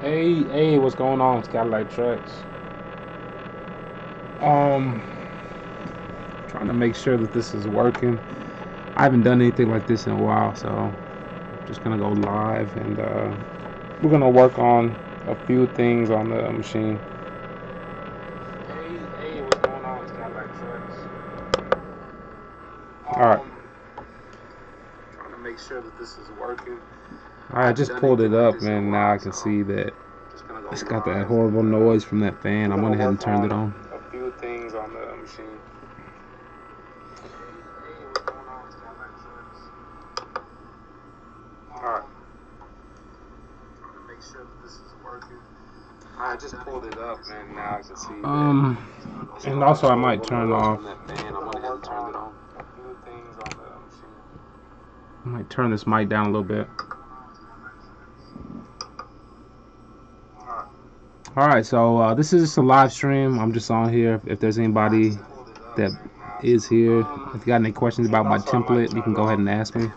Hey, what's going on, Skylight Tracks? Um, Trying to make sure that this is working. I haven't done anything like this in a while, so I'm just gonna go live and we're gonna work on a few things on the machine. Hey, what's going on, Skylight Tracks? All right. Trying to make sure that this is working. I just pulled it up, and now I can see that it's got that horrible noise from that fan. I went ahead and turned it on. A few things on the machine. Alright. Trying to make sure that this is working. I just pulled it up, and now I can see that. And also I might turn off. I might turn this mic down a little bit. Alright, so this is just a live stream. I'm just on here. If there's anybody that is here, if you got any questions about my template, you can go ahead and ask me.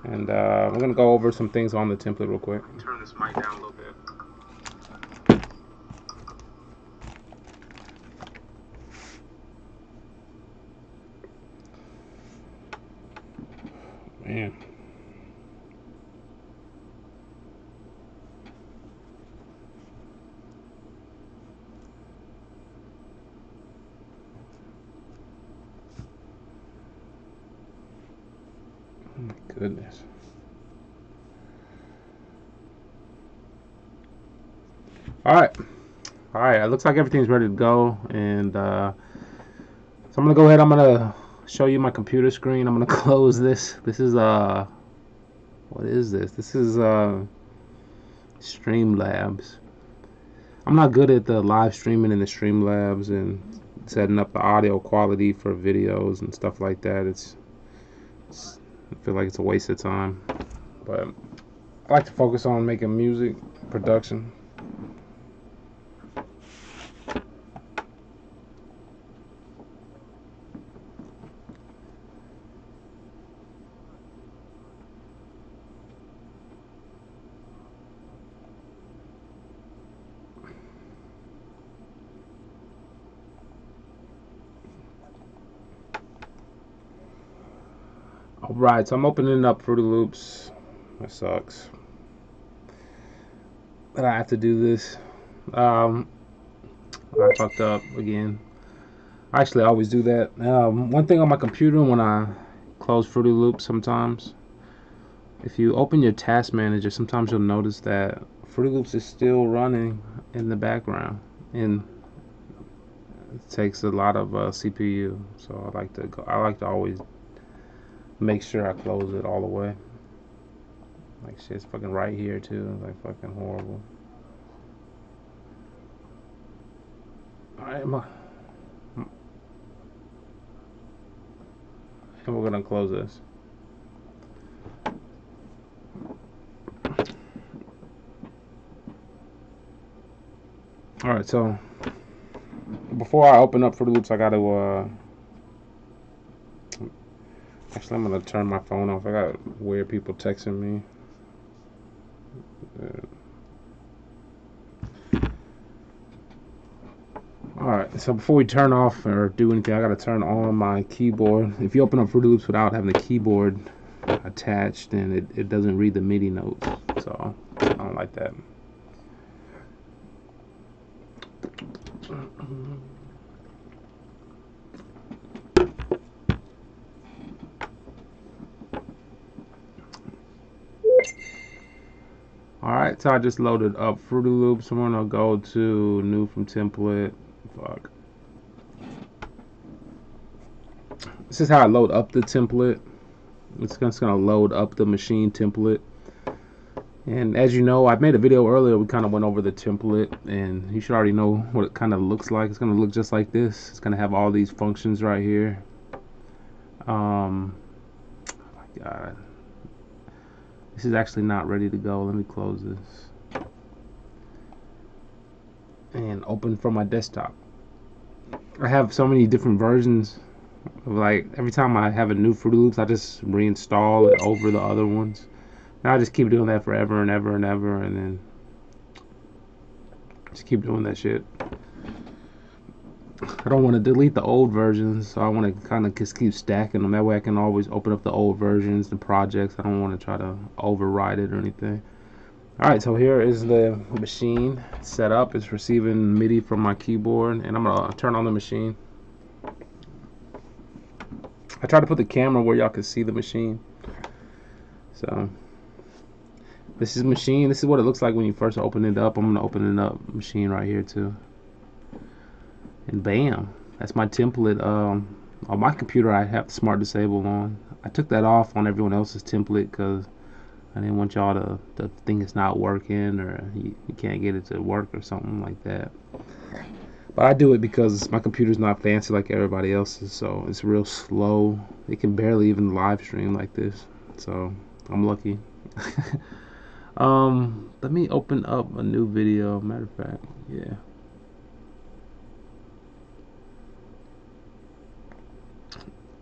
And we're going to go over some things on the template real quick. Turn this mic down a little bit. Man. Oh my goodness. Alright, it looks like everything's ready to go, and so I'm gonna go ahead. I'm gonna show you my computer screen. I'm gonna close this. This is what is this? This is Streamlabs. I'm not good at the live streaming in the Streamlabs and setting up the audio quality for videos and stuff like that. I feel like it's a waste of time, but I like to focus on making music production. Alright, so I'm opening up Fruity Loops. That sucks, but I have to do this. I fucked up again. Actually, I always do that. One thing on my computer when I close Fruity Loops sometimes, if you open your task manager, sometimes you'll notice that Fruity Loops is still running in the background, and it takes a lot of CPU. So I like to always make sure I close it all the way. Like shit's fucking right here too. Like fucking horrible. Alright, and we're gonna close this. Alright, so before I open up Fruity Loops, I gotta actually I'm gonna turn my phone off. I got weird people texting me. Alright, so before we turn off or do anything, I gotta turn on my keyboard. If you open up Fruity Loops without having the keyboard attached, then it doesn't read the MIDI notes. So I don't like that. Alright, so I just loaded up Fruity Loops. I'm gonna go to new from template. Fuck. This is how I load up the template. It's just gonna load up the machine template. And as you know, I made a video earlier. We kind of went over the template, and you should already know what it kind of looks like. It's gonna look just like this. It's gonna have all these functions right here. Oh my god. This is actually not ready to go. Let me close this and open from my desktop. I have so many different versions of, like, every time I have a new Fruity Loops, I just reinstall it over the other ones. Now I just keep doing that forever and ever and ever, and then Just keep doing that shit. I don't want to delete the old versions, so I want to kind of just keep stacking them. That way I can always open up the old versions, the projects. I don't want to try to override it or anything. Alright, so here is the machine set up. It's receiving MIDI from my keyboard, and I'm going to turn on the machine. I tried to put the camera where y'all can see the machine. So, this is machine. This is what it looks like when you first open it up. I'm going to open it up, machine right here too. And bam, that's my template. On my computer I have smart disable on. I took that off on everyone else's template because I didn't want y'all to think it's not working, or you can't get it to work or something like that. But I do it because my computer's not fancy like everybody else's, so it's real slow. It can barely even live stream like this, so I'm lucky. Let me open up a new video. Matter of fact, yeah.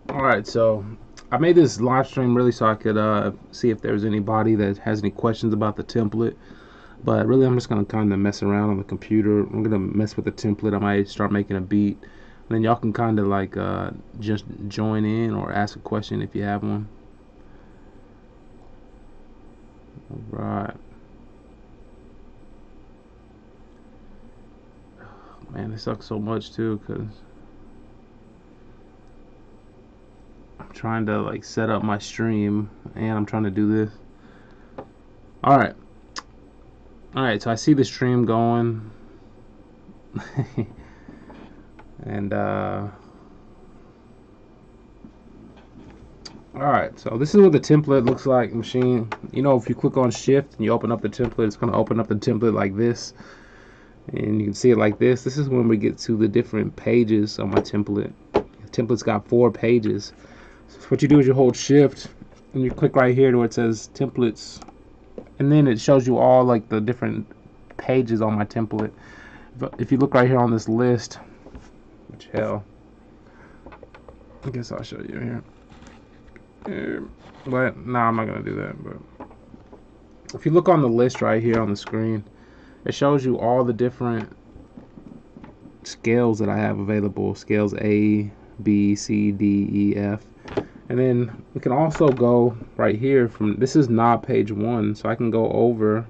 Alright, so I made this live stream really so I could see if there's anybody that has any questions about the template. But really I'm just going to kind of mess around on the computer. I'm going to mess with the template. I might start making a beat. And then y'all can kind of like just join in or ask a question if you have one. Alright. Man, this sucks so much too because I'm trying to like set up my stream and I'm trying to do this. Alright, so I see the stream going. And alright, so this is what the template looks like, machine. You know, if you click on shift and you open up the template, it's going to open up the template like this. And you can see it like this. This is when we get to the different pages on my template. The template's got 4 pages. So what you do is you hold shift and you click right here to where it says templates, and then it shows you all like the different pages on my template. If you look right here on this list, which hell, I guess I'll show you here. But no, I'm not gonna do that. But if you look on the list right here on the screen, it shows you all the different scales that I have available. Scales A, B, C, D, E, F. And then we can also go right here from, this is knob page 1, so I can go over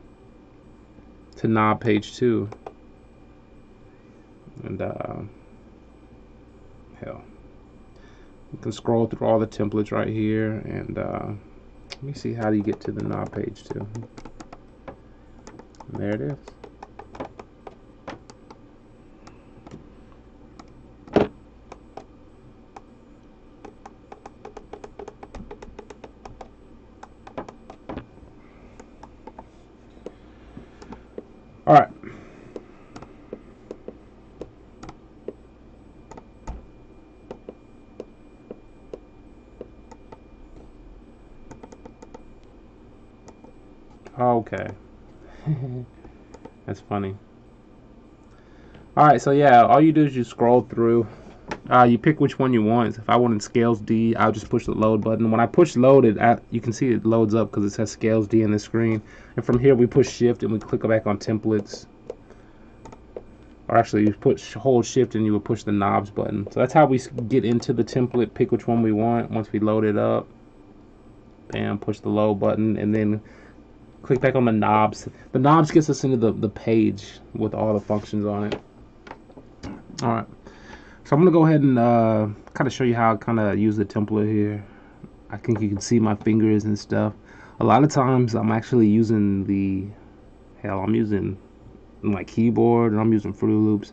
to knob page 2. And hell, you can scroll through all the templates right here. And let me see, how do you get to the knob page 2? And there it is. All right. Okay. That's funny. All right, so yeah, all you do is you scroll through. You pick which one you want. If I wanted scales D, I'll just push the load button. When I push load, you can see it loads up because it says scales D in the screen. And from here, we push shift and we click back on templates. Or actually, you hold shift and you will push the knobs button. So that's how we get into the template, pick which one we want. Once we load it up, bam, push the load button, and then click back on the knobs. The knobs gets us into the page with all the functions on it. All right. So I'm going to go ahead and kind of show you how I kind of use the template here. I think you can see my fingers and stuff. A lot of times I'm actually using I'm using my keyboard and I'm using Fruity Loops.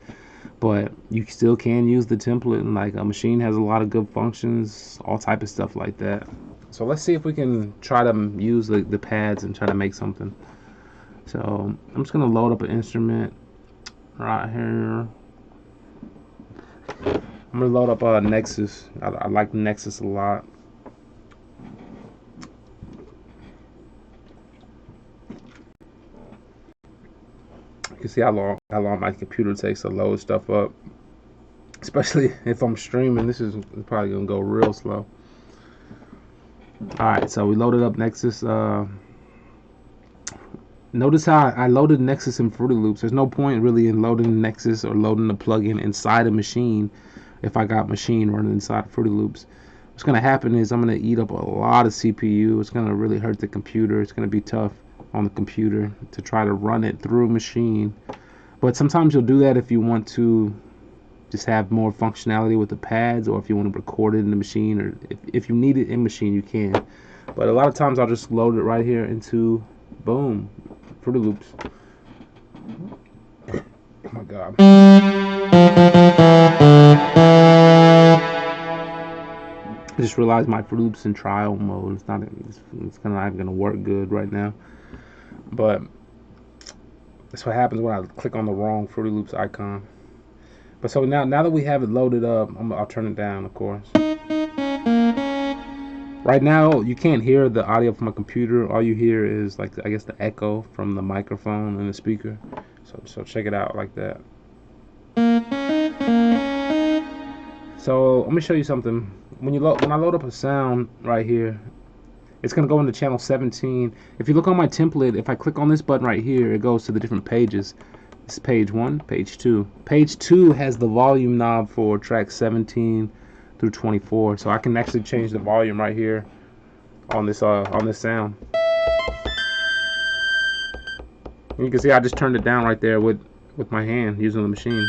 But you still can use the template, and like a machine has a lot of good functions, all type of stuff like that. So let's see if we can try to use the pads and try to make something. So I'm just going to load up an instrument right here. I'm going to load up Nexus. I like Nexus a lot. You can see how long my computer takes to load stuff up. Especially if I'm streaming, this is probably going to go real slow. Alright, so we loaded up Nexus Notice how I loaded Nexus in Fruity Loops. There's no point really in loading Nexus or loading the plugin inside a Maschine if I got Maschine running inside Fruity Loops. What's going to happen is I'm going to eat up a lot of CPU. It's going to really hurt the computer. It's going to be tough on the computer to try to run it through Maschine. But sometimes you'll do that if you want to just have more functionality with the pads, or if you want to record it in the Maschine, or if you need it in Maschine, you can. But a lot of times I'll just load it right here into, boom, Fruity Loops. Oh my god. I just realized my Fruity Loops in trial mode. It's kind of not gonna work good right now. But that's what happens when I click on the wrong Fruity Loops icon. But so now that we have it loaded up, I'll turn it down, of course. Right now, you can't hear the audio from my computer. All you hear is, like, I guess the echo from the microphone and the speaker. So check it out like that. So let me show you something. When I load up a sound right here, it's gonna go into channel 17. If you look on my template, if I click on this button right here, it goes to the different pages. This is page 1, page 2. Page 2 has the volume knob for track 17 through 24, so I can actually change the volume right here on this sound. And you can see I just turned it down right there with my hand using the Maschine.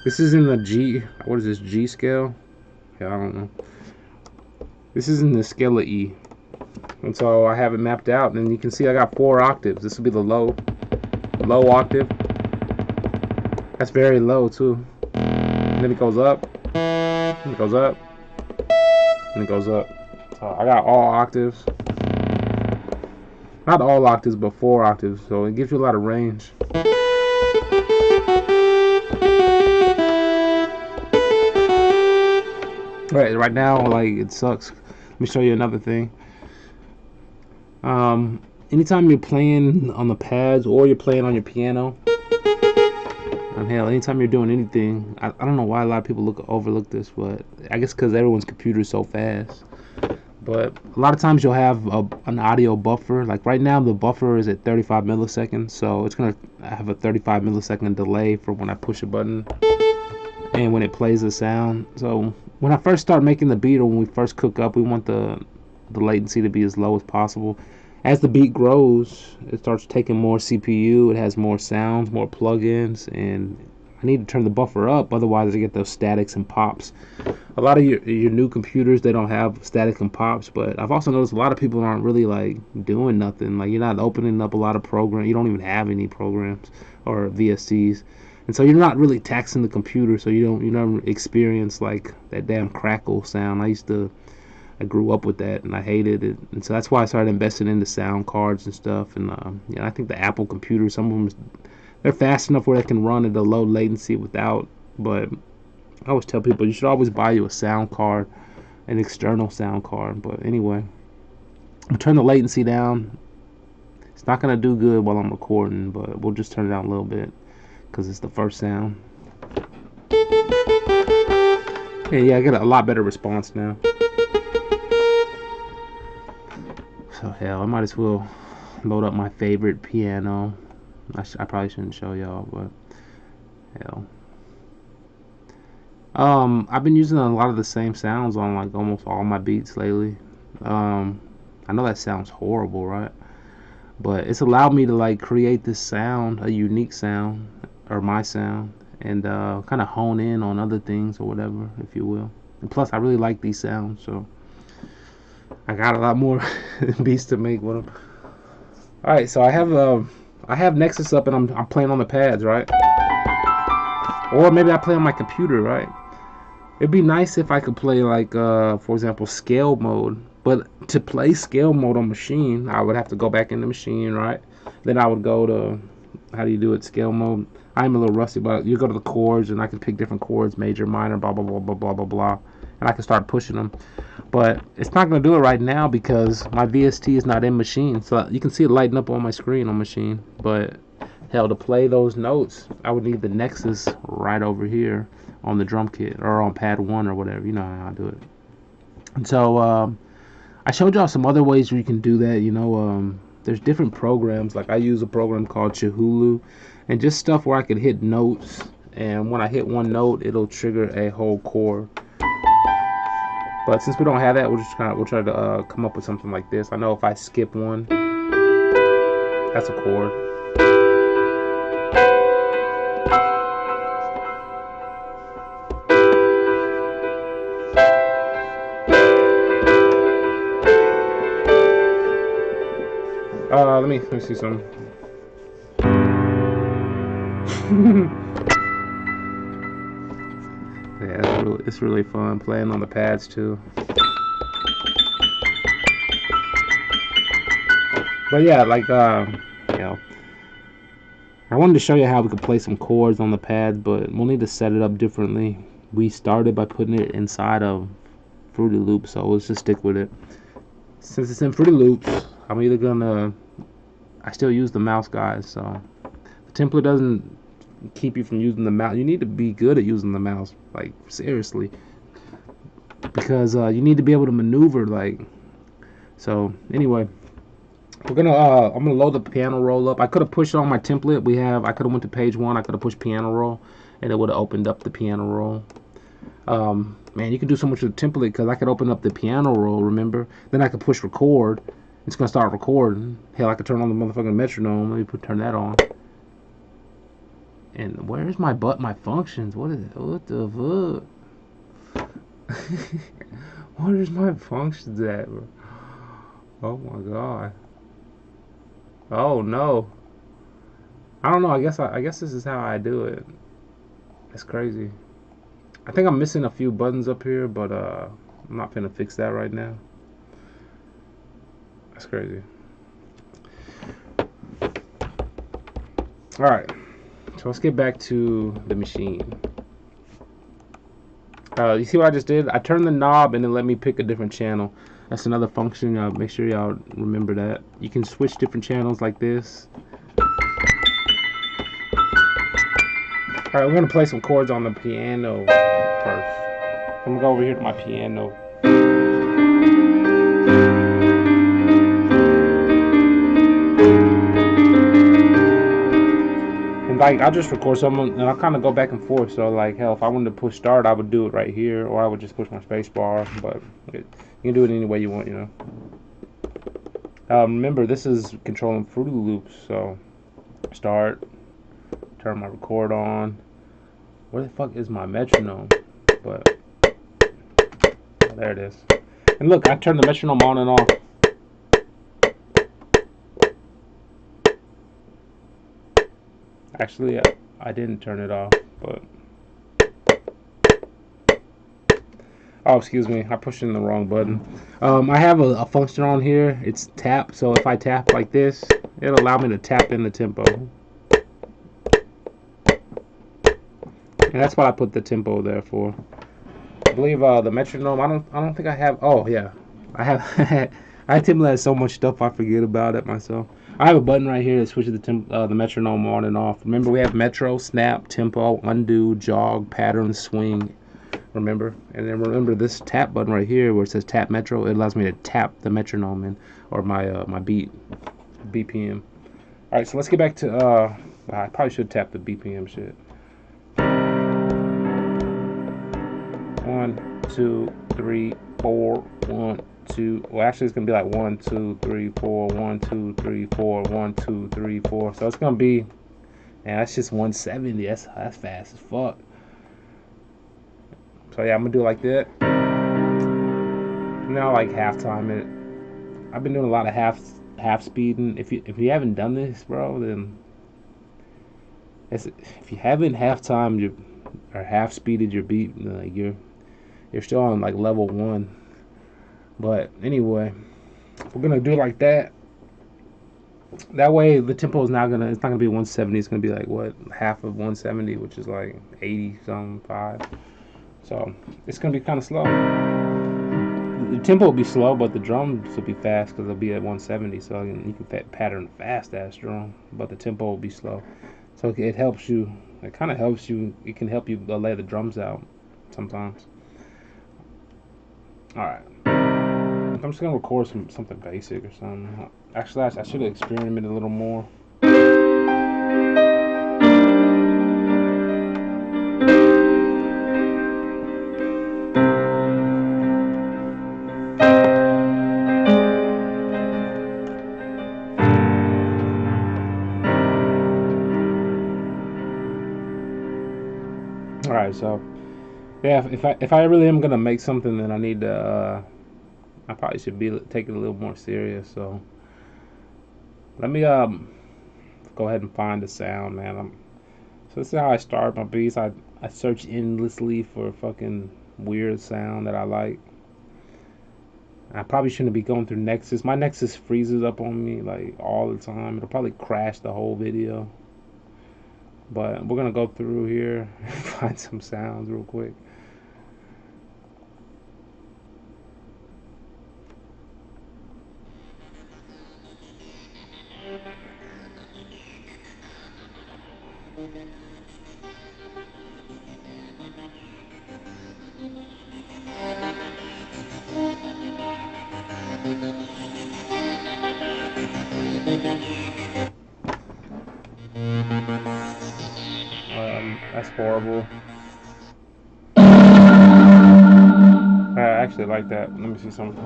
This is in the G. What is this, G scale? Yeah, I don't know. This is in the scale of E, and so I have it mapped out, and you can see I got 4 octaves. This will be the low octave. That's very low too. And then it goes up, and it goes up, and it goes up. So I got all octaves. Not all octaves, but 4 octaves. So it gives you a lot of range. Right now, like, it sucks. Let me show you another thing. Anytime you're playing on the pads or you're playing on your piano, and hell, anytime you're doing anything, I don't know why a lot of people overlook this, but I guess because everyone's computer is so fast. But a lot of times you'll have an audio buffer. Like right now, the buffer is at 35 milliseconds, so it's gonna have a 35 millisecond delay from when I push a button and when it plays the sound. So when I first start making the beat, or when we first cook up, we want the latency to be as low as possible. As the beat grows, it starts taking more CPU, it has more sounds, more plugins, and I need to turn the buffer up, otherwise I get those statics and pops. A lot of your new computers, they don't have static and pops, but I've also noticed a lot of people aren't really like doing nothing. Like, you're not opening up a lot of programs, you don't even have any programs or VSTs. And so you're not really taxing the computer, so you don't experience like that damn crackle sound. I grew up with that and I hated it, and so that's why I started investing into sound cards and stuff. And yeah, I think the Apple computers, some of them, they're fast enough where they can run at a low latency without. But I always tell people you should always buy you a sound card, an external sound card. But anyway, I'm turn the latency down. It's not gonna do good while I'm recording, but we'll just turn it down a little bit because it's the first sound. Yeah, I get a lot better response now. So hell, I might as well load up my favorite piano. I probably shouldn't show y'all, but hell. I've been using a lot of the same sounds on like almost all my beats lately. I know that sounds horrible, right? But it's allowed me to like create this sound, a unique sound, or my sound, and kind of hone in on other things or whatever, if you will. And plus, I really like these sounds, so I got a lot more beats to make with them. All right, so I have Nexus up and I'm playing on the pads, right? Or maybe I play on my computer, right? It'd be nice if I could play like, for example, scale mode. But to play scale mode on Maschine, I would have to go back in the Maschine, right? Then I would go to, how do you do it, scale mode? I'm a little rusty, but you go to the chords and I can pick different chords, major, minor, blah, blah, blah, blah, blah, blah, blah. And I can start pushing them. But it's not going to do it right now because my VST is not in Maschine. So you can see it lighting up on my screen on Maschine. But hell, to play those notes, I would need the Nexus right over here on the drum kit or on pad 1 or whatever. You know how I do it. And so I showed y'all some other ways where you can do that. You know, there's different programs. Like I use a program called Chihulu, and just stuff where I could hit notes, and when I hit one note, it'll trigger a whole chord. But since we don't have that, we'll try to come up with something like this. I know if I skip one, that's a chord. Let me see some. Yeah, it's really fun playing on the pads too. But yeah, like you know, I wanted to show you how we could play some chords on the pads, but we'll need to set it up differently. We started by putting it inside of Fruity Loops, so let's just stick with it. Since it's in Fruity Loops, I'm either gonna, I still use the mouse, guys, so the template doesn't keep you from using the mouse. You need to be good at using the mouse, like seriously, because you need to be able to maneuver, like. So anyway, we're gonna I'm gonna load the piano roll up. I could have pushed it on my template. I could have went to page 1. I could have pushed piano roll, and it would have opened up the piano roll. Man, you can do so much with the template, because I could open up the piano roll, remember? Then I could push record. It's gonna start recording. Hell, I could turn on the motherfucking metronome. Let me turn that on. And where's my functions? What is it? What the fuck? Where's my functions at, bro? Oh my god. Oh no. I don't know. I guess this is how I do it. That's crazy. I think I'm missing a few buttons up here, but I'm not gonna fix that right now. That's crazy. All right. So let's get back to the machine. You see what I just did? I turned the knob and it let me pick a different channel. That's another function. Make sure y'all remember that. You can switch different channels like this. Alright, we're going to play some chords on the piano first. I'm going to go over here to my piano. Like, I'll just record some and I'll kind of go back and forth. So like, hell, if I wanted to push start, I would do it right here, or I would just push my space bar. But you can do it any way you want, you know. Remember, this is controlling Fruity Loops. So start, turn my record on. Where the fuck is my metronome? But oh, there it is. And look, I turned the metronome on and off. Actually, I didn't turn it off, but oh, excuse me, I pushed in the wrong button. I have a function on here. It's tap. So if I tap like this, it'll allow me to tap in the tempo. And that's what I put the tempo there for. I believe the metronome. I don't think I have. Oh yeah, I have. I template so much stuff I forget about it myself. I have a button right here that switches the metronome on and off. Remember, we have metro, snap, tempo, undo, jog, pattern, swing. Remember? And then remember this tap button right here where it says tap metro. It allows me to tap the metronome in, or my my beat, BPM. All right, so let's get back to. I probably should tap the BPM shit. 1, 2, 3, 4, 1, 2. Well, actually, it's gonna be like 1, 2, 3, 4, 1, 2, 3, 4, 1, 2, 3, 4. So it's gonna be, man, that's just 170. That's fast as fuck. So yeah, I'm gonna do it like that. Now, like halftime it. I've been doing a lot of half speeding. If you haven't done this, bro, then if you haven't halftime or half speeded your beat, like you're still on like level 1. But anyway, we're gonna do it like that. That way the tempo is it's not gonna be 170. It's gonna be like what, half of 170, which is like 80-some-5. So it's gonna be kind of slow. The tempo will be slow, but the drums will be fast because they'll be at 170. So you can pattern a fast ass drum, but the tempo will be slow. So it helps you. It kind of helps you. It can help you lay the drums out sometimes. All right. I'm just gonna record something basic or something. Actually, I should have experimented a little more. All right, so yeah, if I really am gonna make something, then I need to. I probably should be take it a little more serious. So let me go ahead and find the sound, man. So this is how I start my beats. I search endlessly for fucking weird sound that I like. I probably shouldn't be going through Nexus. My Nexus freezes up on me like all the time. It'll probably crash the whole video. But we're gonna go through here and find some sounds real quick. That's horrible. I actually like that. Let me see something.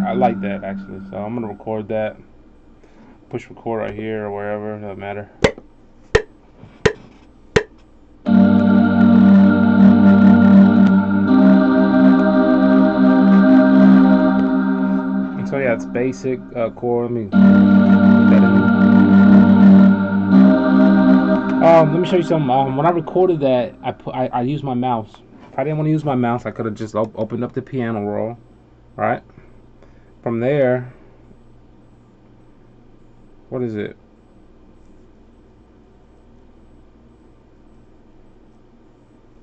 I like that actually. So I'm gonna record that. Push record right here or wherever, doesn't matter. And so yeah, it's basic chord. Let me put that in. Let me show you something. When I recorded that, I used my mouse. If I didn't want to use my mouse, I could have just opened up the piano roll, right? From there, what is it?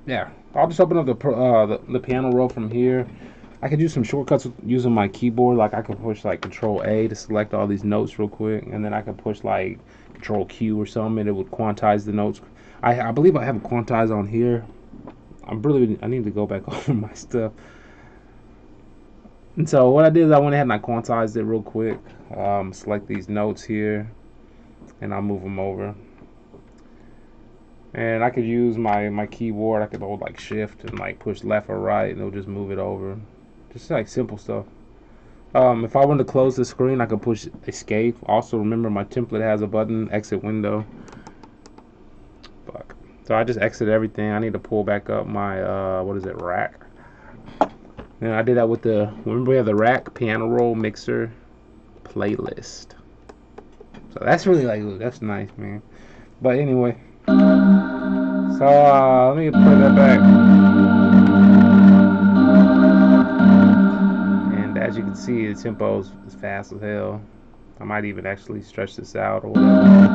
Yeah, I'll just open up the piano roll from here. I could use some shortcuts using my keyboard. Like I could push like Control A to select all these notes real quick, and then I could push like Control Q or something, and it would quantize the notes. I believe I have it quantized on here. I need to go back over my stuff. And so what I did is I went ahead and I quantized it real quick. Select these notes here, and I'll move them over. And I could use my keyboard. I could hold like shift and like push left or right, and it'll just move it over. Just like simple stuff. If I wanted to close the screen, I could push escape. Also, remember my template has a button, exit window. Fuck. So I just exit everything. I need to pull back up my what is it, rack. And I did that with remember we have the rack, piano roll, mixer, playlist. So that's really like, that's nice, man. But anyway. So let me play that back. And as you can see, the tempo is fast as hell. I might even actually stretch this out or whatever.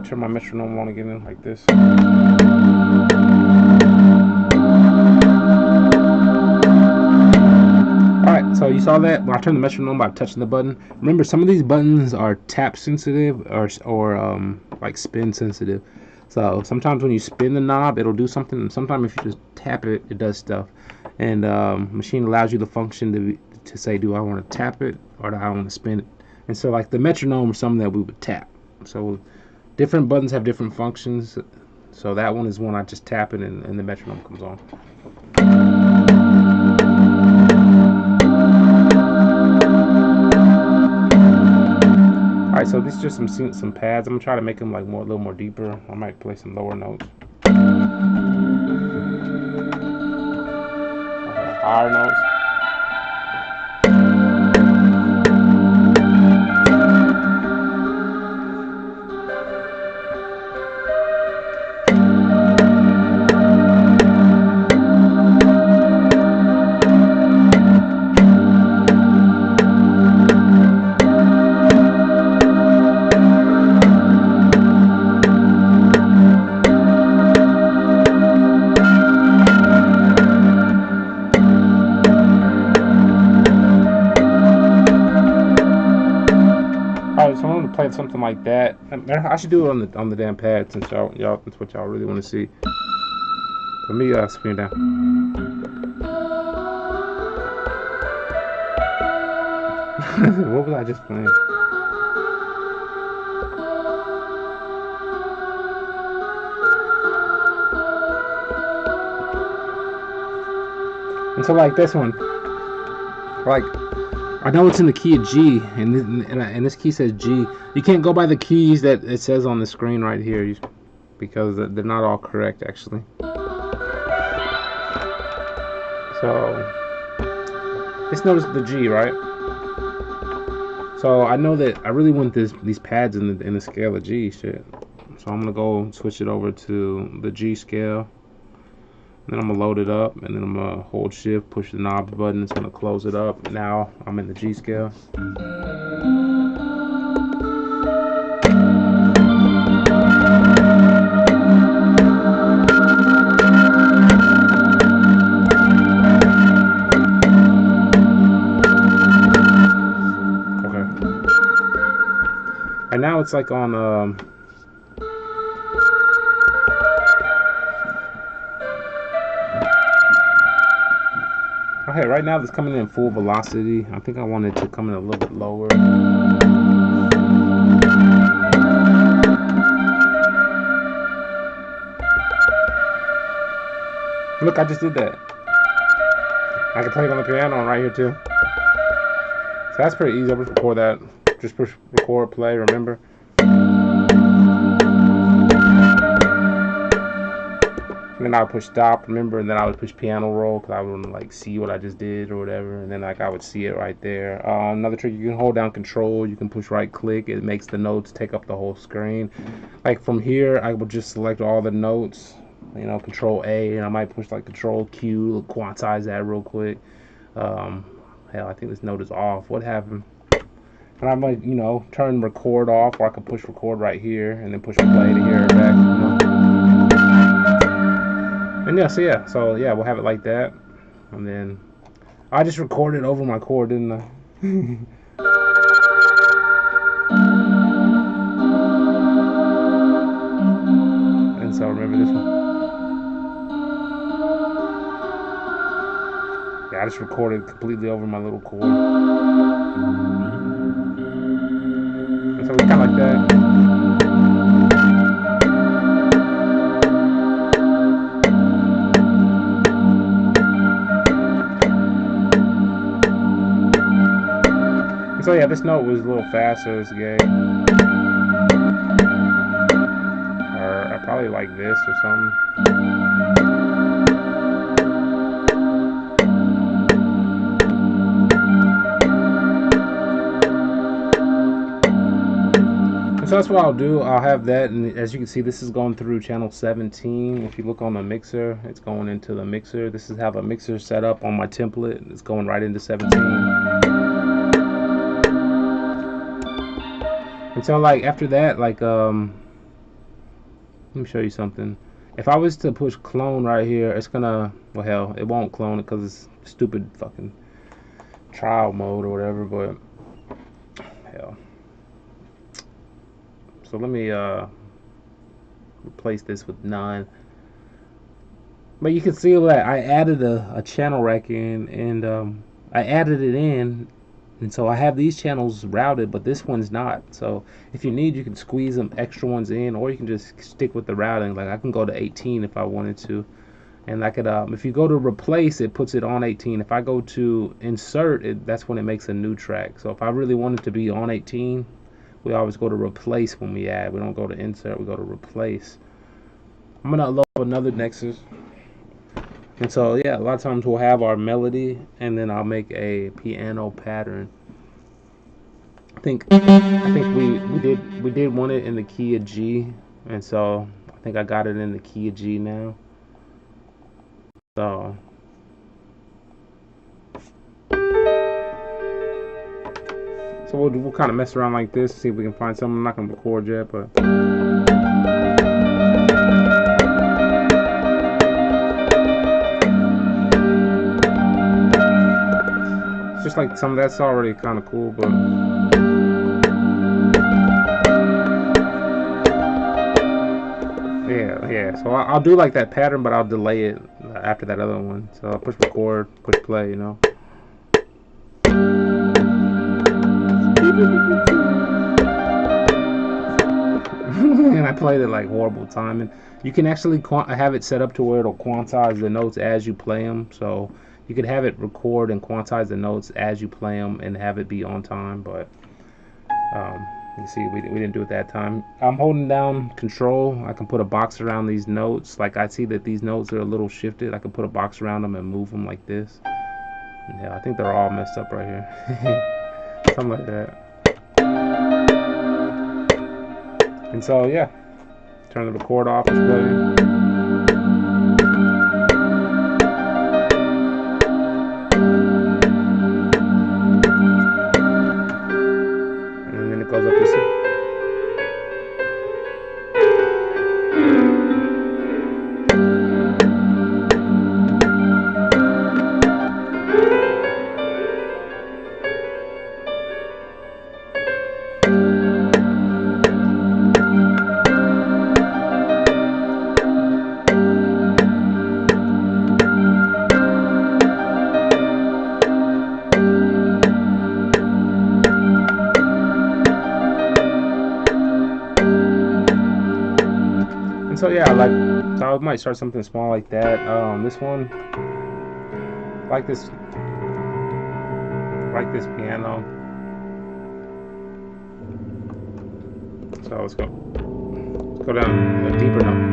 Turn my metronome on again like this. Alright, so you saw that when I turned the metronome by touching the button. Remember, some of these buttons are tap sensitive or like spin sensitive. So sometimes when you spin the knob, it'll do something, and sometimes if you just tap it, it does stuff. And Maschine allows you the function to say, do I want to tap it or do I want to spin it? And so like the metronome is something that we would tap. So different buttons have different functions. So that one is one I just tap it and the metronome comes on. Alright, so these are just some pads. I'm gonna try to make them like a little more deeper. I might play some lower notes. Higher notes. had something like that. I should do it on the damn pad since y'all that's what y'all really want to see. Let me spin down. What was I just playing? And so like this one, like I know it's in the key of G, and this key says G. You can't go by the keys that it says on the screen right here, because they're not all correct actually. So this note is the G, right? So I know that I really want these pads in the scale of G shit. So I'm gonna go switch it over to the G scale. Then I'm gonna load it up, and then I'm gonna hold shift, push the knob button, it's gonna close it up. Now I'm in the G scale. Okay. And now it's like on okay, right now it's coming in full velocity. I think I want it to come in a little bit lower. Look, I just did that. I can play it on the piano right here too. So that's pretty easy. I'll just record that. Just push record, play, remember. And then I would push stop, remember, and then I would push piano roll because I would like see what I just did or whatever, and then like I would see it right there. Another trick, you can hold down control, you can push right click, it makes the notes take up the whole screen. Like from here, I would just select all the notes, you know, control A, and I might push like control Q, quantize that real quick. Hell, I think this note is off. What happened? And I might, you know, turn record off, or I could push record right here and then push play to hear it back, you know. And yeah, so yeah, we'll have it like that. And then I just recorded over my chord, didn't I? And so remember this one? Yeah, I just recorded completely over my little chord. And so it's kind of like that. So yeah, this note was a little faster, this game. Or I probably like this or something. And so that's what I'll do. I'll have that, and as you can see, this is going through channel 17. If you look on the mixer, it's going into the mixer. This is how the mixer is set up on my template. It's going right into 17. And so like after that, like let me show you something. If I was to push clone right here, it's gonna, well hell, it won't clone it because it's stupid fucking trial mode or whatever, but hell. So let me replace this with none. But you can see that I added a channel rack in, and I added it in. And so I have these channels routed, but this one's not. So if you need, you can squeeze them extra ones in, or you can just stick with the routing. Like I can go to 18 if I wanted to. And I could, if you go to replace, it puts it on 18. If I go to insert, that's when it makes a new track. So if I really want it to be on 18, we always go to replace when we add. We don't go to insert, we go to replace. I'm gonna load another Nexus. And so yeah, a lot of times we'll have our melody, and then I'll make a piano pattern. I think we did want it in the key of G, and so I think I got it in the key of G now. So we'll kind of mess around like this, see if we can find something. I'm not gonna record yet, but. Just like some of that's already kind of cool, but Yeah, so I'll do like that pattern, but I'll delay it after that other one. So I'll push record, push play, you know. And I played it like horrible timing. You can actually have it set up to where it'll quantize the notes as you play them. So you could have it record and quantize the notes as you play them and have it be on time. But you see, we didn't do it that time. I'm holding down control. I can put a box around these notes. Like I see that these notes are a little shifted. I can put a box around them and move them like this. Yeah, I think they're all messed up right here. Something like that. And so, yeah, turn the record off, it's playing. And then it goes up to C. So yeah, so I might start something small like that. This one, like this piano. So let's go down a deeper note.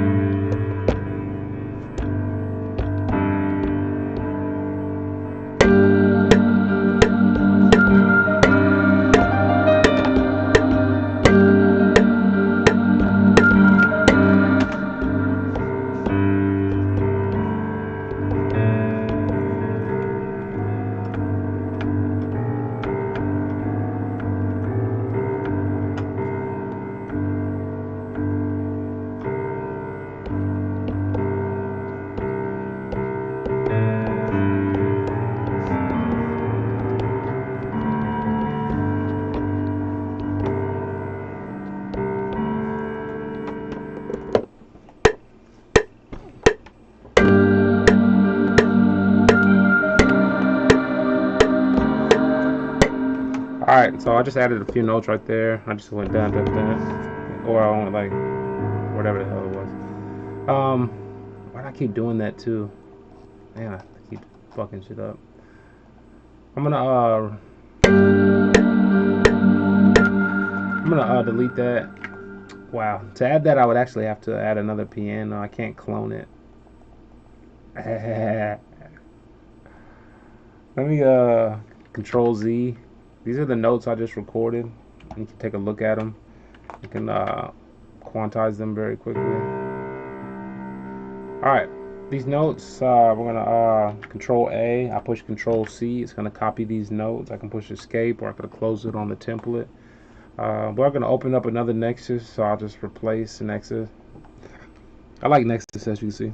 Alright, so I just added a few notes right there. I just went down to that. Or I went like whatever the hell it was. Why'd I keep doing that too? Man, I keep fucking shit up. I'm gonna delete that. Wow. To add that I would actually have to add another piano. I can't clone it. Let me control Z. These are the notes I just recorded. You can take a look at them. You can quantize them very quickly. Alright, these notes, we're going to control A. I push control C. It's going to copy these notes. I can push escape, or I could close it on the template. We're going to open up another Nexus, so I'll just replace Nexus. I like Nexus, as you can see.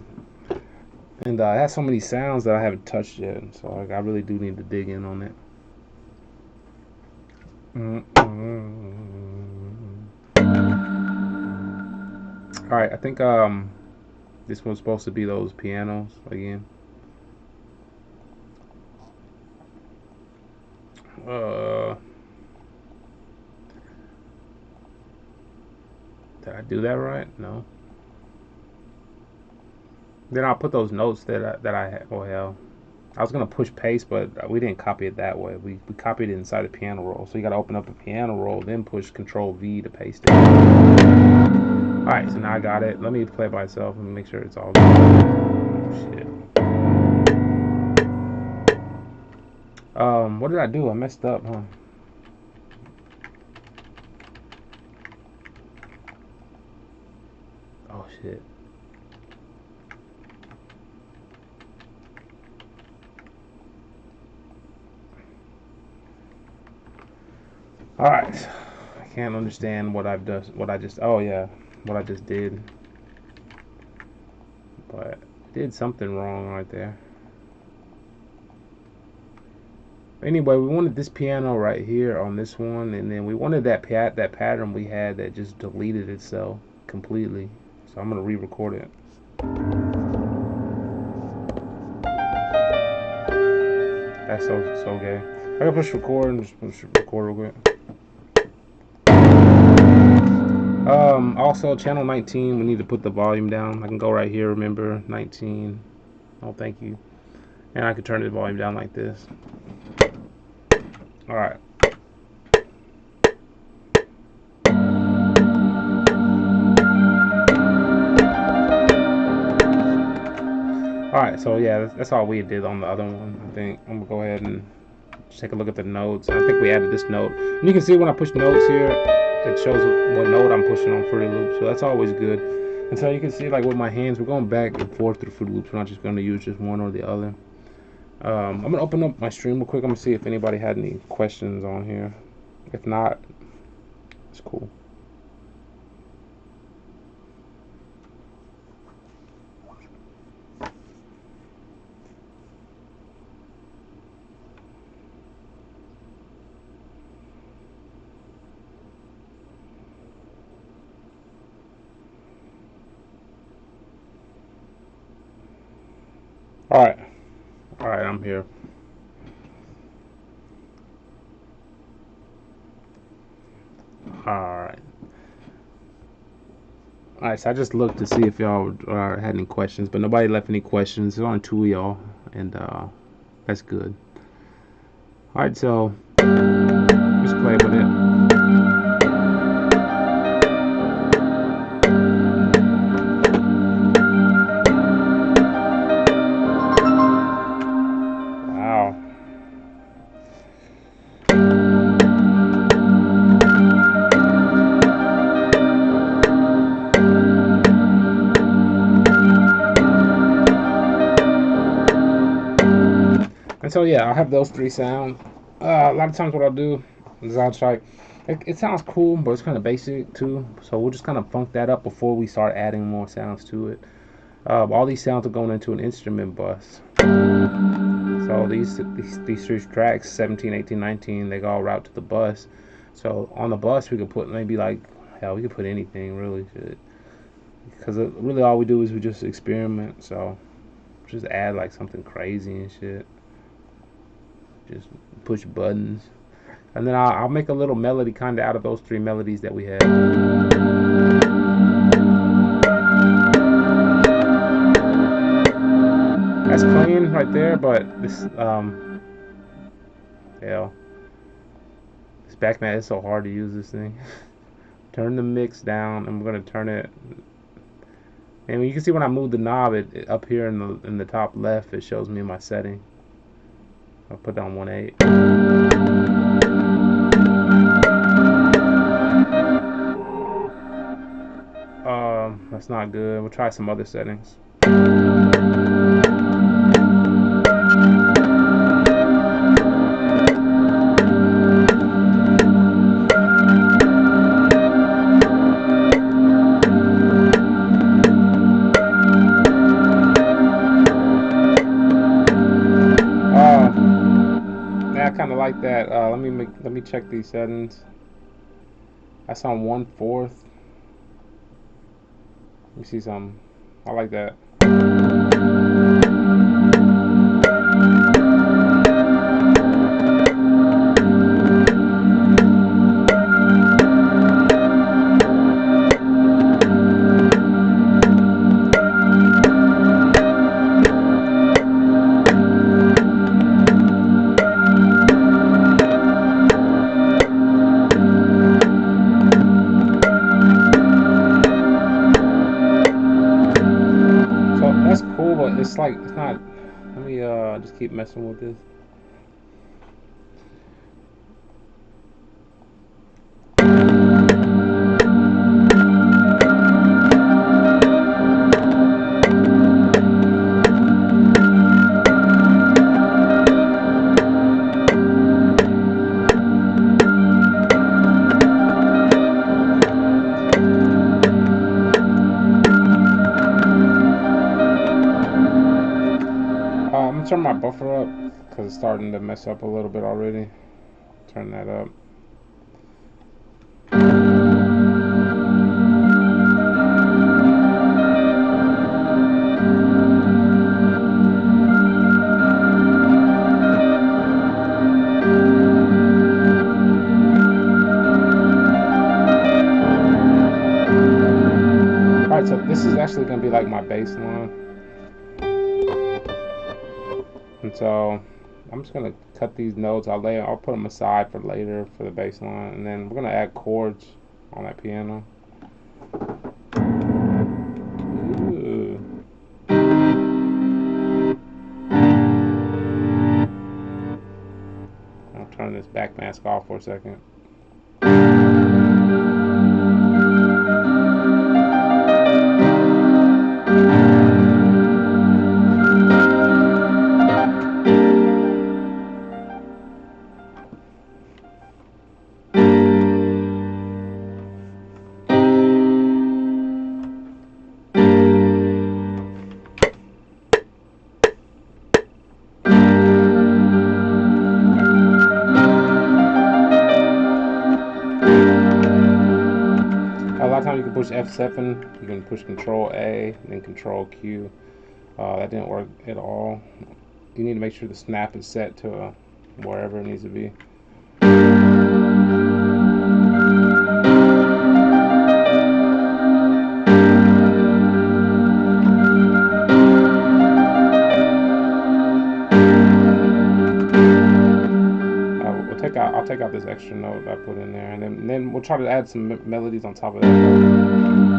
And it has so many sounds that I haven't touched yet, so I really do need to dig in on it. Alright, I think this one's supposed to be those pianos again. Did I do that right? No. Then I'll put those notes that I had. Oh hell. I was gonna push paste, but we didn't copy it that way. We copied it inside the piano roll. So you gotta open up the piano roll, then push Control V to paste it. Alright, so now I got it. Let me play it by itself and make sure it's all good. Oh, shit. What did I do? I messed up, huh? Oh shit. Alright. I can't understand what I've done, what I just did. But I did something wrong right there. Anyway, we wanted this piano right here on this one, and then we wanted that pattern we had that just deleted itself completely. so I'm gonna re-record it. That's so gay. I gotta push record and just push record real quick. Also channel 19, we need to put the volume down. I can go right here, remember, 19. Oh, thank you. And I can turn the volume down like this. Alright. Alright, so yeah, that's all we did on the other one. I think I'm gonna go ahead and just take a look at the notes. I think we added this note. And you can see when I push notes here, it shows what note I'm pushing on Fruity Loops. So that's always good. And so you can see, like, with my hands, we're going back and forth through Fruity Loops. We're not just going to use just one or the other. I'm going to open up my stream real quick. I'm going to see if anybody had any questions on here. If not, it's cool. Alright, I'm here. Alright, so I just looked to see if y'all had any questions, but nobody left any questions. There's only 2 of y'all, and that's good. Alright, so just play with it. And so yeah, I'll have those 3 sounds. A lot of times what I'll do is I'll try, it sounds cool, but it's kind of basic too. So we'll just kind of funk that up before we start adding more sounds to it. All these sounds are going into an instrument bus. So these 3 tracks, 17, 18, 19, they all route to the bus. So on the bus we could put maybe, like, hell, we could put anything really, because really all we do is we just experiment. So just add like something crazy and shit. Just push buttons, and then I'll make a little melody kind of out of those 3 melodies that we had. That's clean right there, but this hell, this back mat is so hard to use this thing. Turn the mix down, and we're gonna turn it. And you can see when I move the knob, it up here in the top left, it shows me my setting. I'll put down 1/8. That's not good. We'll try some other settings. I kind of like that. Let me check these settings. That's on 1/4. Let me see something. I like that. It's like, it's not. Let me just keep messing with this. I'm gonna turn my buffer up because it's starting to mess up a little bit already. Turn that up. like my bass line. And so I'm just gonna cut these notes. I'll put them aside for later for the bass line, and then we're gonna add chords on that piano. Ooh. I'll turn this back mask off for a second. A lot of times you can push F7, you can push Control A, and then Control Q. That didn't work at all. You need to make sure the snap is set to wherever it needs to be. I'll take out this extra note I put in there, and then we'll try to add some melodies on top of that.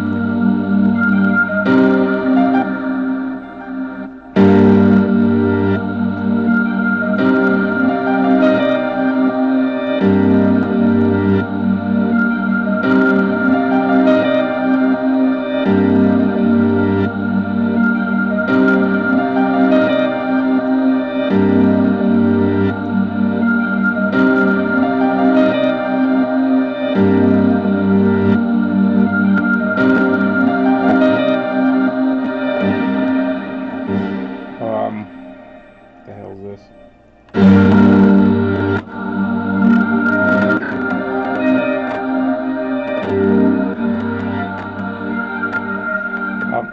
The hell is this?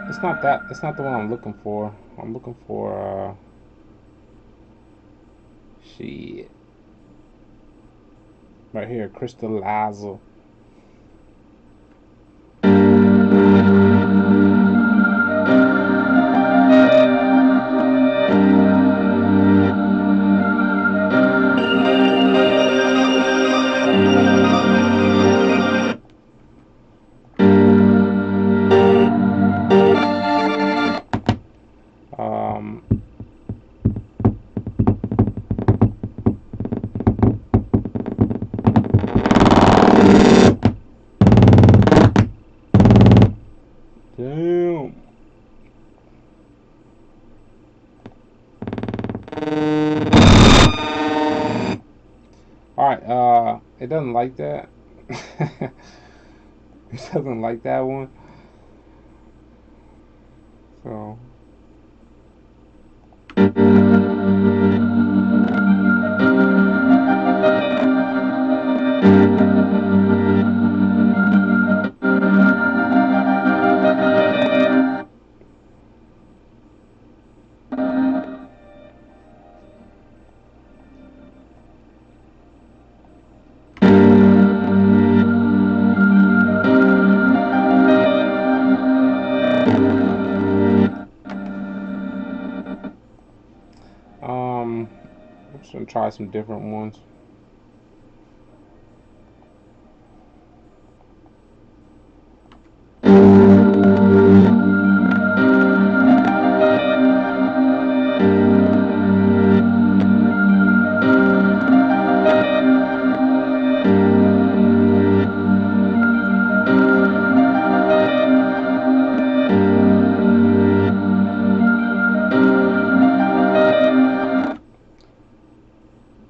It's not that. It's not the one I'm looking for. I'm looking for shit. Right here, crystallizer. Damn. Alright, it doesn't like that. It doesn't like that one. So I'm just gonna try some different ones.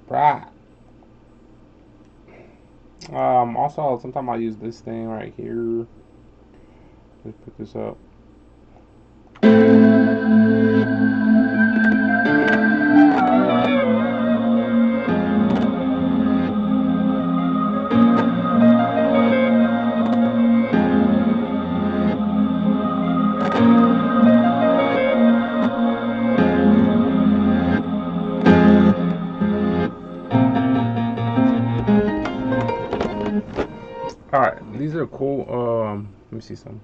Right. Also, sometimes I use this thing right here. Let's put this up. Alright, these are cool. Let me see some.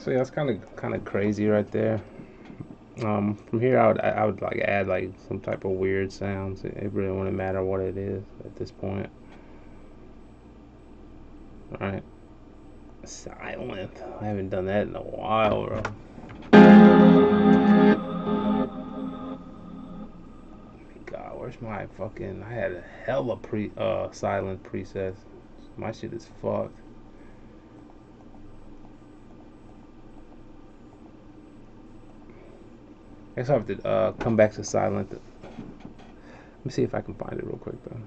So yeah, it's kind of crazy right there. From here, I would like add like some type of weird sounds. It really wouldn't matter what it is at this point. All right, silent. I haven't done that in a while, bro. God, where's my fucking? I had a hella silent presets. My shit is fucked. I guess I have to come back to silent. Let me see if I can find it real quick though.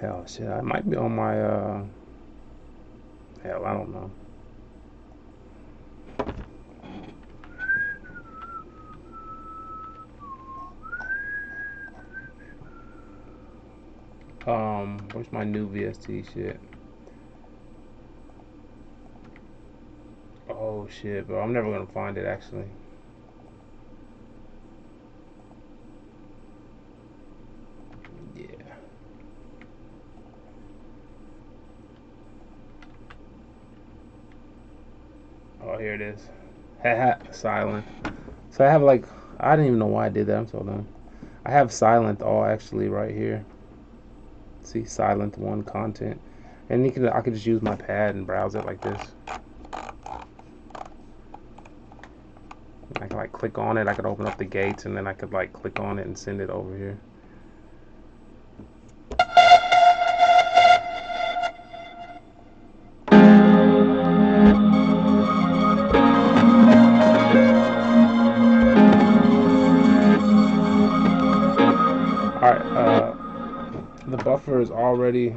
Hell, shit, I might be on my hell, I don't know. Where's my new VST shit? Oh shit, bro, I'm never gonna find it actually. Yeah. Oh, here it is. Haha, silent. So I have like, I didn't even know why I did that. I'm so dumb. I have silent all actually right here. See, silent one content, and I could just use my pad and browse it like this. I can like click on it. I could open up the gates, and then I could like click on it and send it over here. Alright, the buffer is already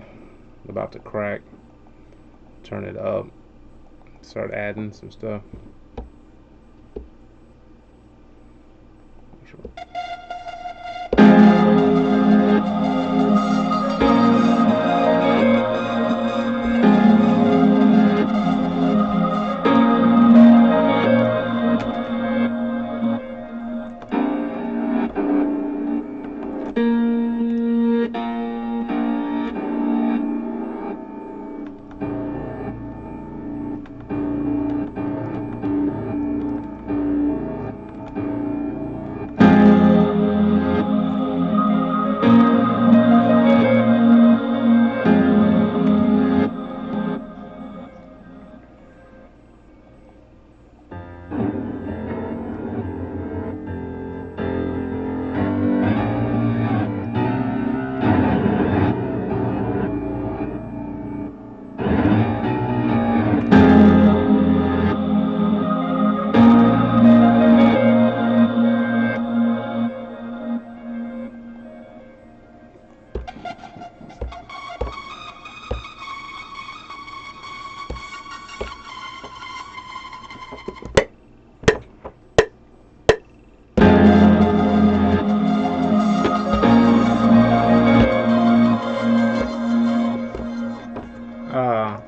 about to crack. Turn it up. Start adding some stuff.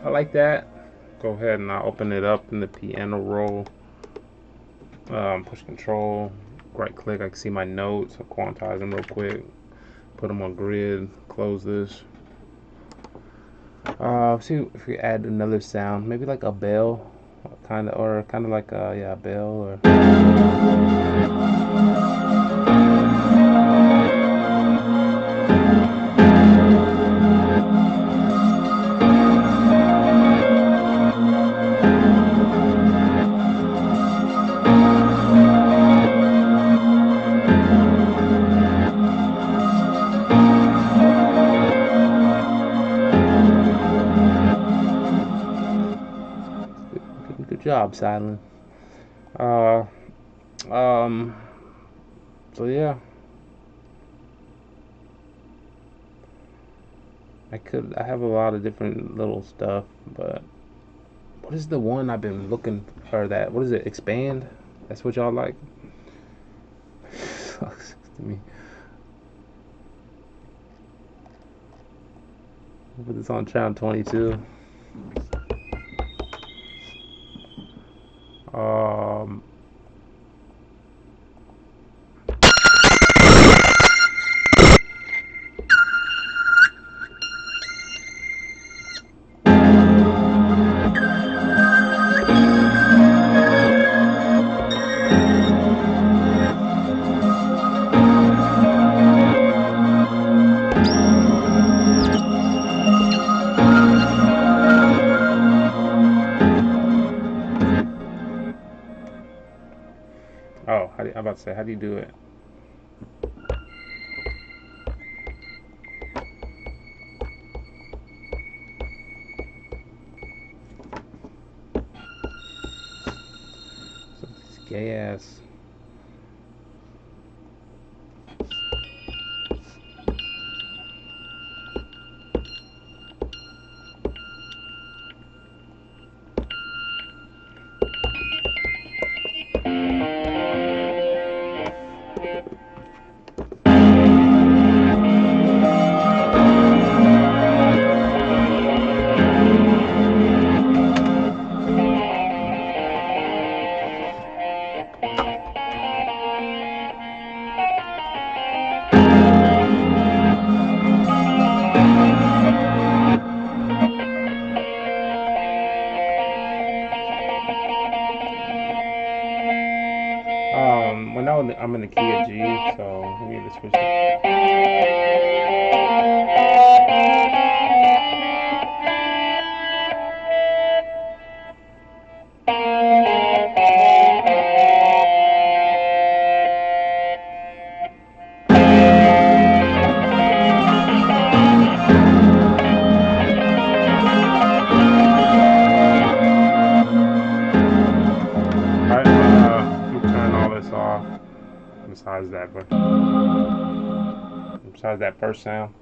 I like that. Go ahead and I'll open it up in the piano roll. Push control, right click. I can see my notes. I'll quantize them real quick. Put them on grid. Close this. See if we add another sound. Maybe like a bell, kind of like a bell or. Good job, Silent. Uh, so yeah. I have a lot of different little stuff, but what is the one I've been looking for what is it, expand? That's what y'all like? Sucks to me. I'll put this on channel 22. Oh, I'm about to say, how do you do it? Some gay ass. Well, now I'm in the key of G, so we need to switch it. Alright, I'm gonna turn all this off besides that first sound.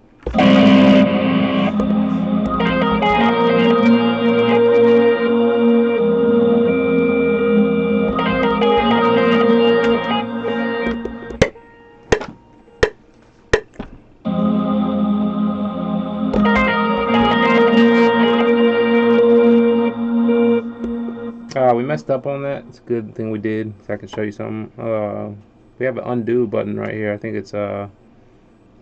We messed up on that. It's a good thing we did, so I can show you something. We have an undo button right here. I think it's yeah,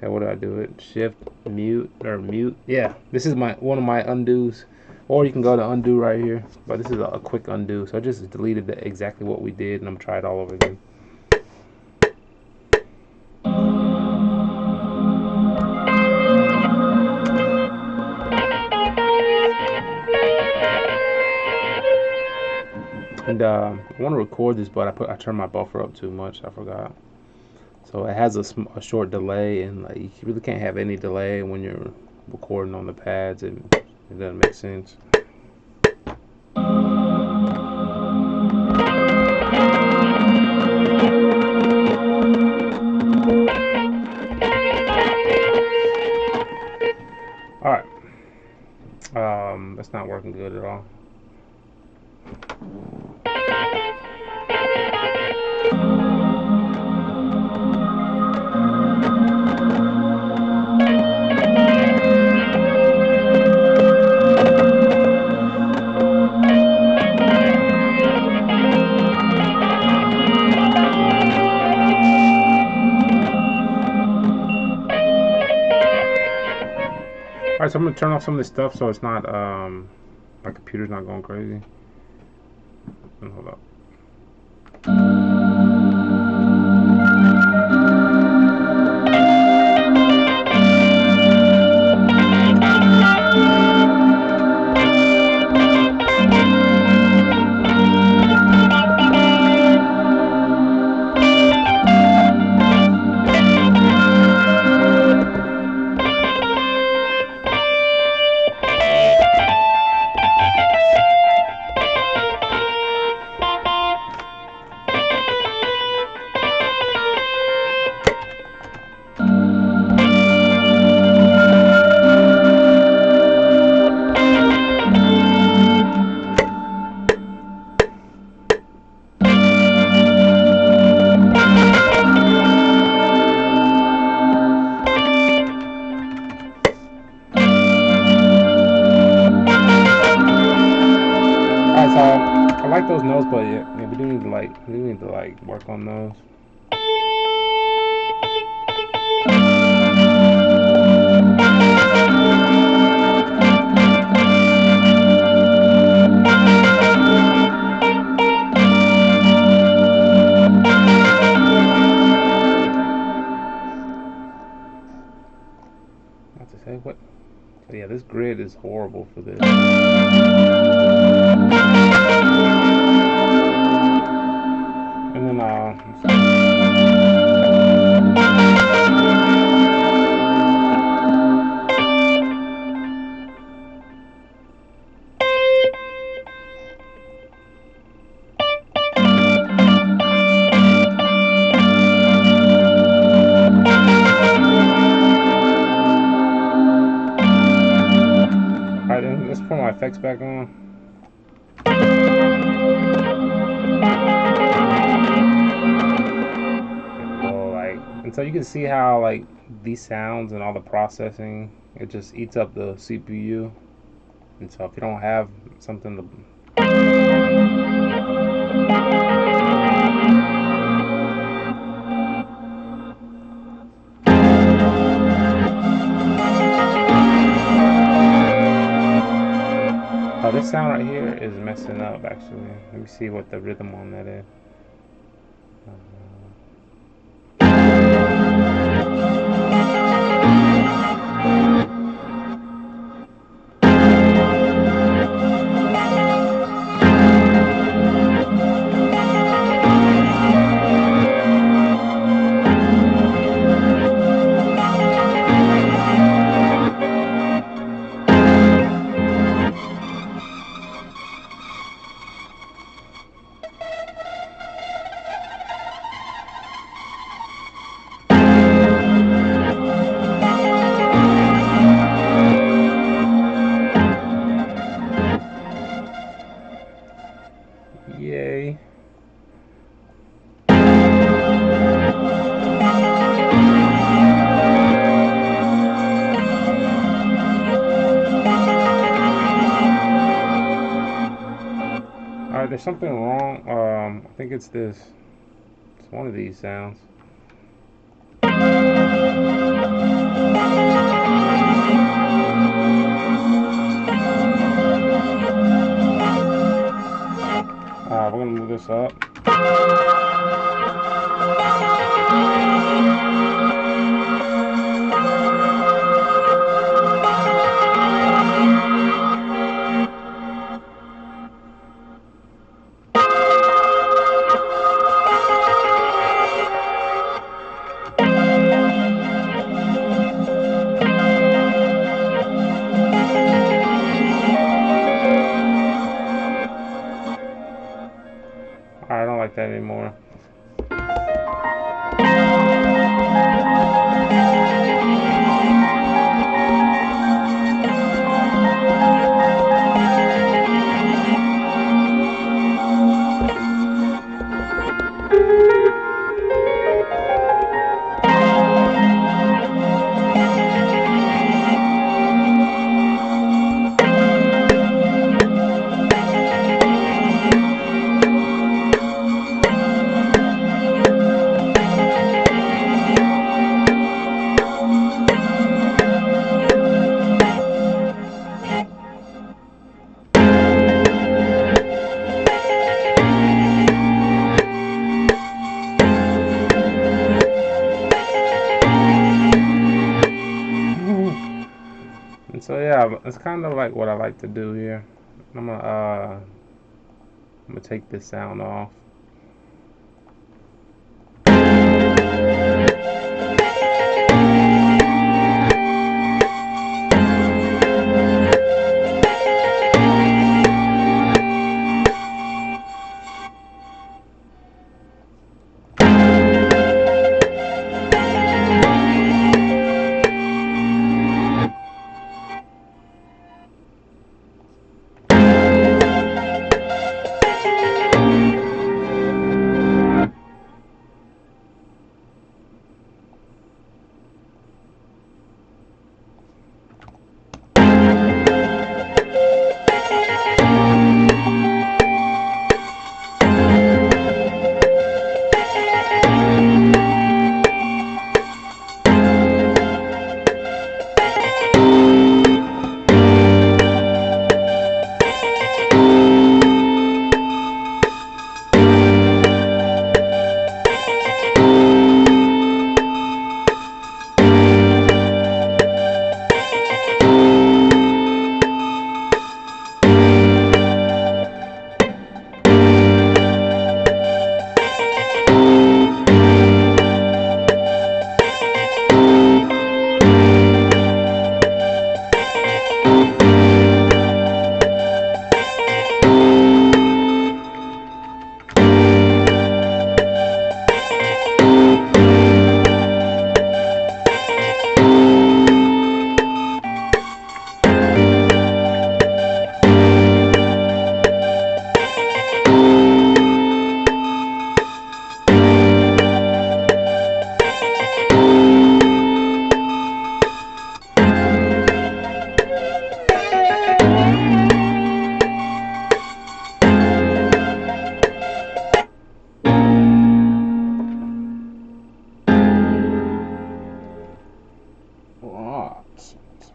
what did I do it? Shift mute or mute. Yeah, this is one of my undos. Or you can go to undo right here. But this is a quick undo. So I just deleted exactly what we did, and I'm gonna try it all over again. And I want to record this, but I turned my buffer up too much. I forgot. So it has a short delay, and like you really can't have any delay when you're recording on the pads. It doesn't make sense. All right. That's not working good at all. Alright, so I'm gonna turn off some of this stuff so it's not my computer's not going crazy. And hold up. I like those notes, but yeah, we do need to work on those. What to say? What? Yeah, this grid is horrible for this. And then alright, then let's put my effects back on. And so you can see how like these sounds and all the processing, it just eats up the CPU. And so if you don't have something to this sound right here is messing up actually. Let me see what the rhythm on that is. Yay. Alright, there's something wrong. I think it's this. It's one of these sounds. We're gonna move this up. I don't like that anymore. And so yeah, it's kind of like what I like to do here. I'm gonna take this sound off.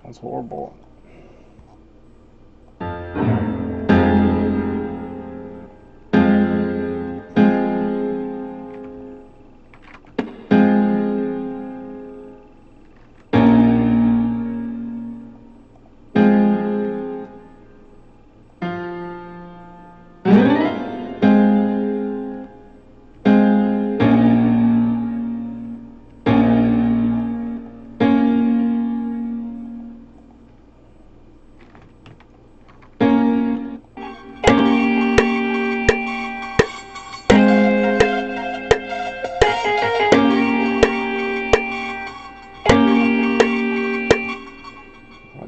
Sounds horrible.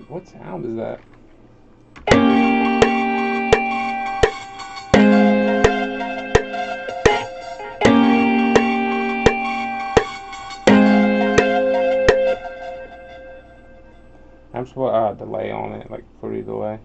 What sound is that? I'm just put a delay on it, like fruity delay.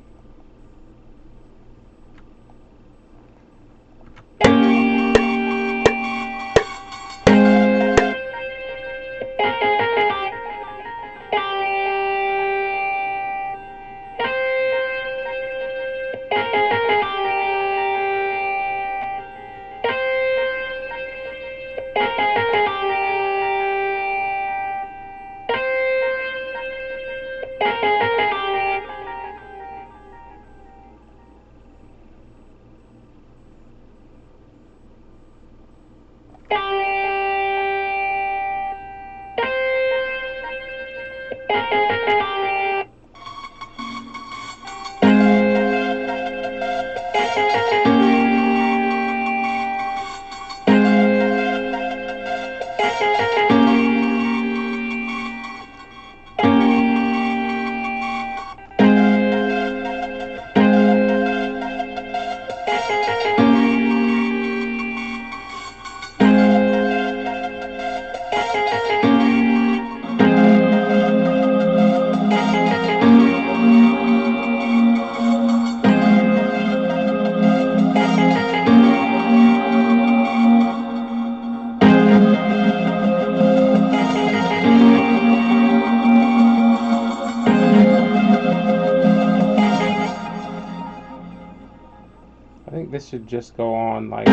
I think this should just go on like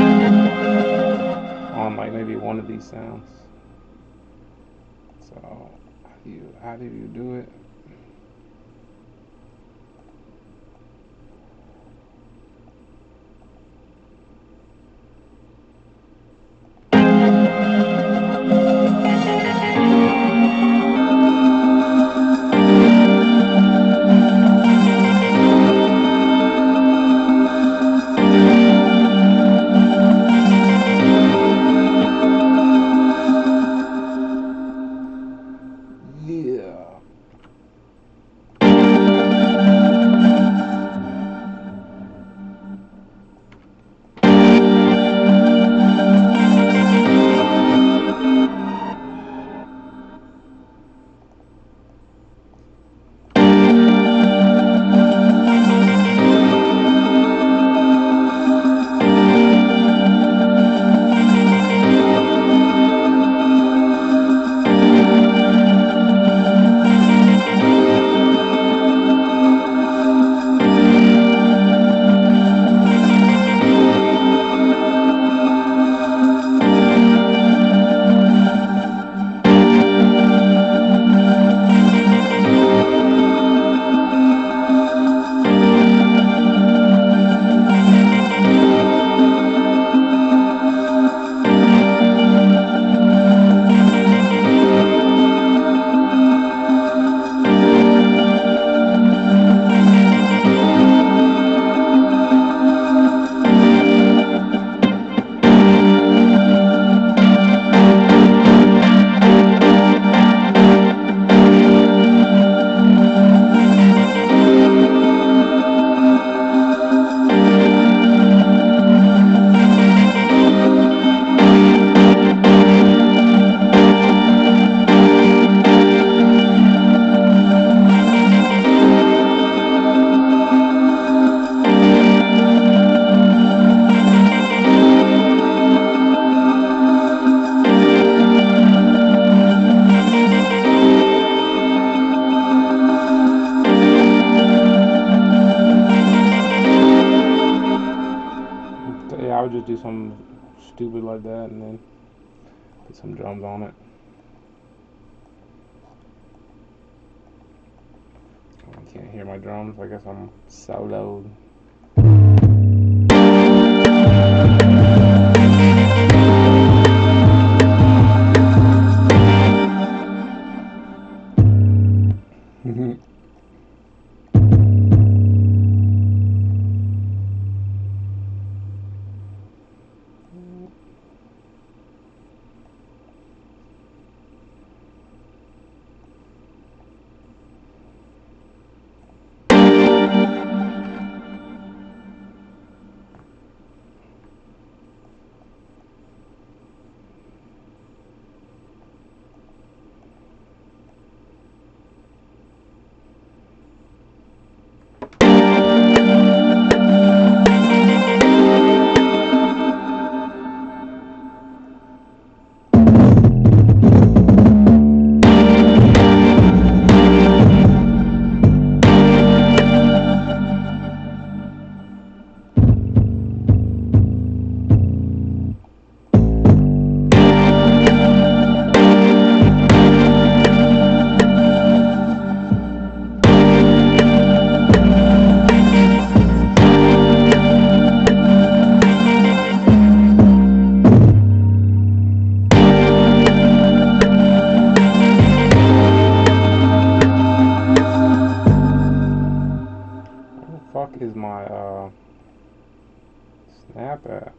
maybe one of these sounds. So how do you do it? Yeah. just do something stupid like that and then put some drums on it. I can't hear my drums. I guess I'm soloed. Fuck is my snap at?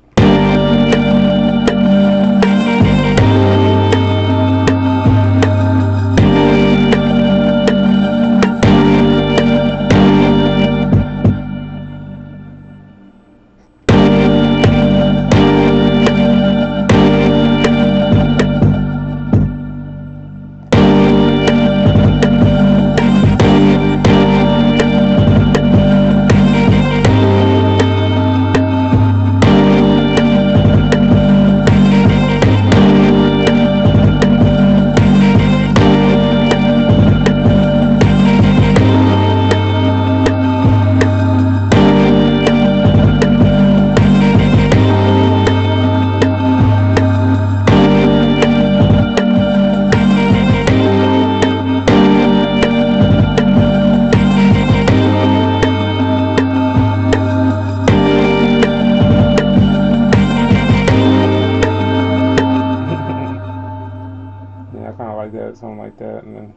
Yeah, I kind of like that, something like that, and then.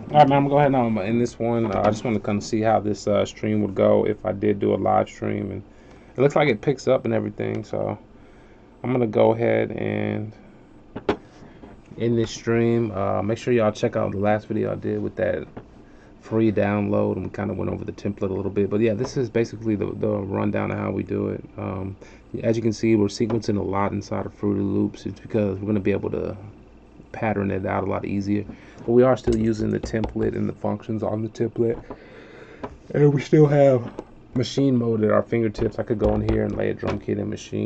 Alright, man, I'm gonna go ahead and I'm gonna end this one. I just want to kind of see how this stream would go if I did do a live stream, and it looks like it picks up and everything. So I'm gonna go ahead and end this stream. Make sure y'all check out the last video I did with that free download, and we kind of went over the template a little bit. But yeah, this is basically the rundown of how we do it. As you can see, we're sequencing a lot inside of Fruity Loops. It's because we're going to be able to pattern it out a lot easier. But we are still using the template and the functions on the template, and we still have machine mode at our fingertips. I could go in here and lay a drum kit in machine.